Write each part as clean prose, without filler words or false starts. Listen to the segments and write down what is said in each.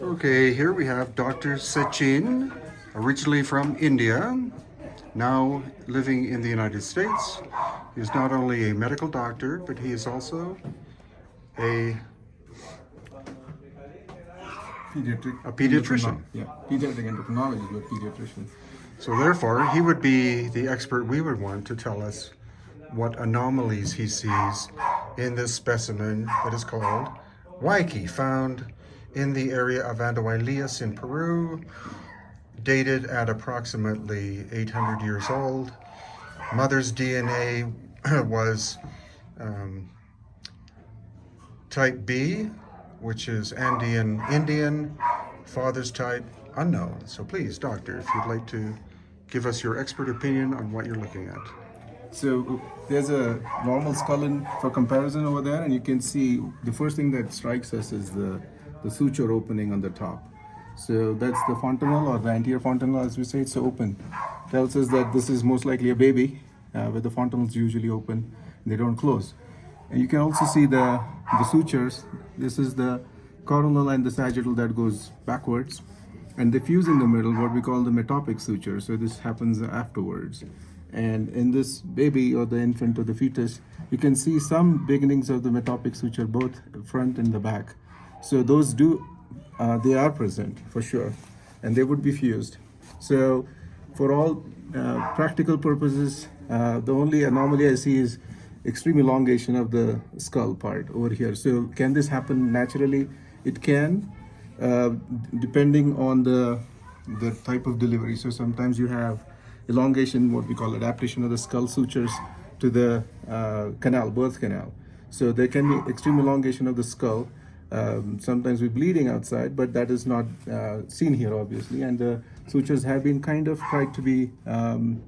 Okay, here we have Dr. Sachin, originally from India, now living in the United States. He is not only a medical doctor, but he is also a, Pediatric a pediatrician. Yeah, pediatric endocrinologist, but pediatrician. So therefore, he would be the expert we would want to tell us what anomalies he sees in this specimen that is called Waiki, found in the area of Andahuaylas in Peru, dated at approximately 800 years old. Mother's DNA was type B, which is Andean Indian. Father's type unknown. So please, doctor, if you'd like to give us your expert opinion on what you're looking at. So there's a normal skull for comparison over there, and you can see the first thing that strikes us is the suture opening on the top. So that's the fontanelle, or the anterior fontanelle, as we say. It's open. Tells us that this is most likely a baby, where the fontanelles usually open, they don't close. And you can also see the sutures. This is the coronal and the sagittal that goes backwards, and they fuse in the middle, what we call the metopic suture. So this happens afterwards. And in this baby or the infant or the fetus, you can see some beginnings of the metopic suture, both front and the back. So those they are present for sure, and they would be fused. So for all practical purposes, the only anomaly I see is extreme elongation of the skull part over here. So can this happen naturally? It can, depending on the type of delivery. So sometimes you have elongation, what we call adaptation of the skull sutures to the canal, birth canal. So there can be extreme elongation of the skull, sometimes with bleeding outside, but that is not seen here, obviously. And the sutures have been kind of tried to be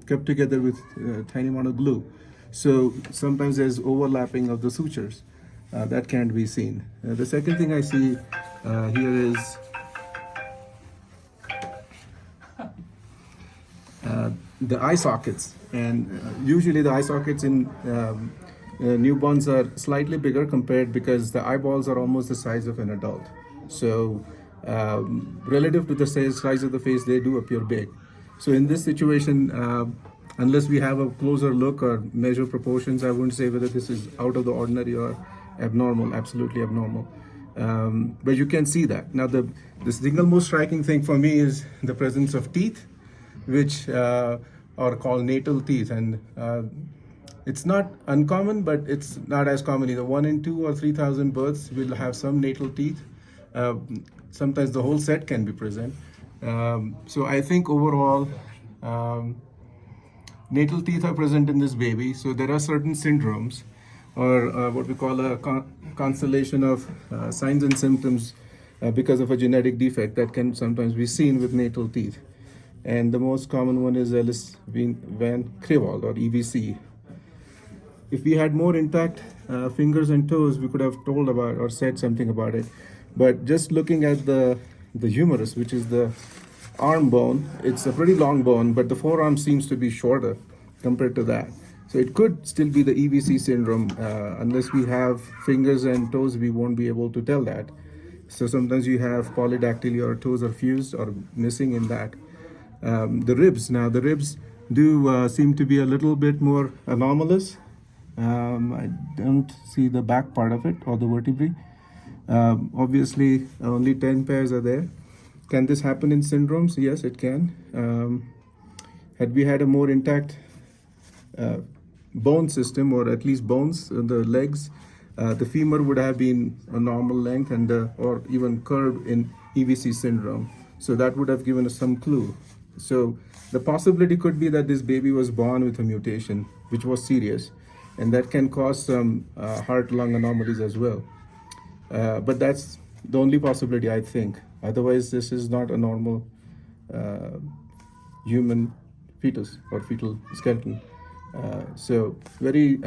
kept together with a tiny amount of glue. So sometimes there's overlapping of the sutures. That can't be seen. The second thing I see here is the eye sockets. And usually the eye sockets in newborns are slightly bigger compared, because the eyeballs are almost the size of an adult. So relative to the size of the face, they do appear big. So in this situation, unless we have a closer look or measure proportions, I wouldn't say whether this is out of the ordinary or abnormal, absolutely abnormal. But you can see that. Now, the single most striking thing for me is the presence of teeth, which are called natal teeth. And it's not uncommon, but it's not as common either. 1 in 2 or 3,000 births will have some natal teeth. Sometimes the whole set can be present. So I think overall, natal teeth are present in this baby. So there are certain syndromes, or what we call a constellation of signs and symptoms because of a genetic defect that can sometimes be seen with natal teeth. And the most common one is Ellis Van Creveld, or EVC. If we had more intact fingers and toes, we could have told about or said something about it. But just looking at the humerus, which is the arm bone, it's a pretty long bone, but the forearm seems to be shorter compared to that. So it could still be the EVC syndrome. Unless we have fingers and toes, we won't be able to tell that. So sometimes you have polydactyly, or toes are fused or missing in that. The ribs do seem to be a little bit more anomalous. I don't see the back part of it, or the vertebrae. Obviously, only 10 pairs are there. Can this happen in syndromes? Yes, it can. Had we had a more intact bone system, or at least bones in the legs, the femur would have been a normal length, and or even curved in EVC syndrome. So that would have given us some clue. So the possibility could be that this baby was born with a mutation, which was serious, and that can cause some heart-lung anomalies as well. But that's the only possibility, I think. Otherwise, this is not a normal human fetus or fetal skeleton. So very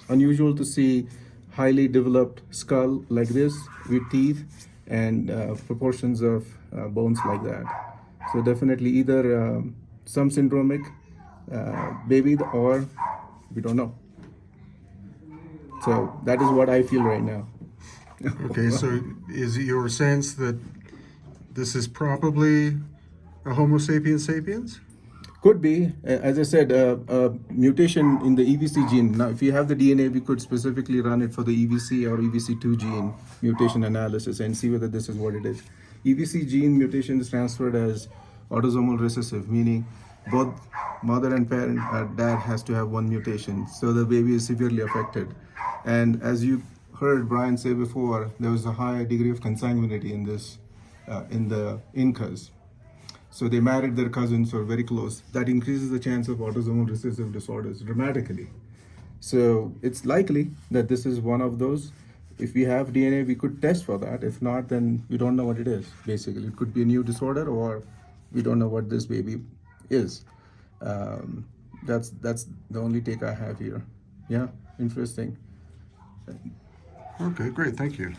unusual to see highly developed skull like this with teeth and proportions of bones like that. So definitely either some syndromic baby, or we don't know. So that is what I feel right now. Okay, so is it your sense that this is probably a Homo sapiens sapiens? Could be, as I said, a mutation in the EVC gene. Now, if you have the DNA, we could specifically run it for the EVC or EVC2 gene mutation analysis and see whether this is what it is. EVC gene mutation is transferred as autosomal recessive, meaning both mother and parent, dad has to have one mutation, so the baby is severely affected. And as you heard Brian say before, there was a high degree of consanguinity in this, in the Incas. So they married their cousins or very close. That increases the chance of autosomal recessive disorders dramatically. So it's likely that this is one of those. If we have DNA, we could test for that. If not, then we don't know what it is, basically. It could be a new disorder, or we don't know what this baby is. That's the only take I have here. Yeah, interesting. Okay, great. Thank you.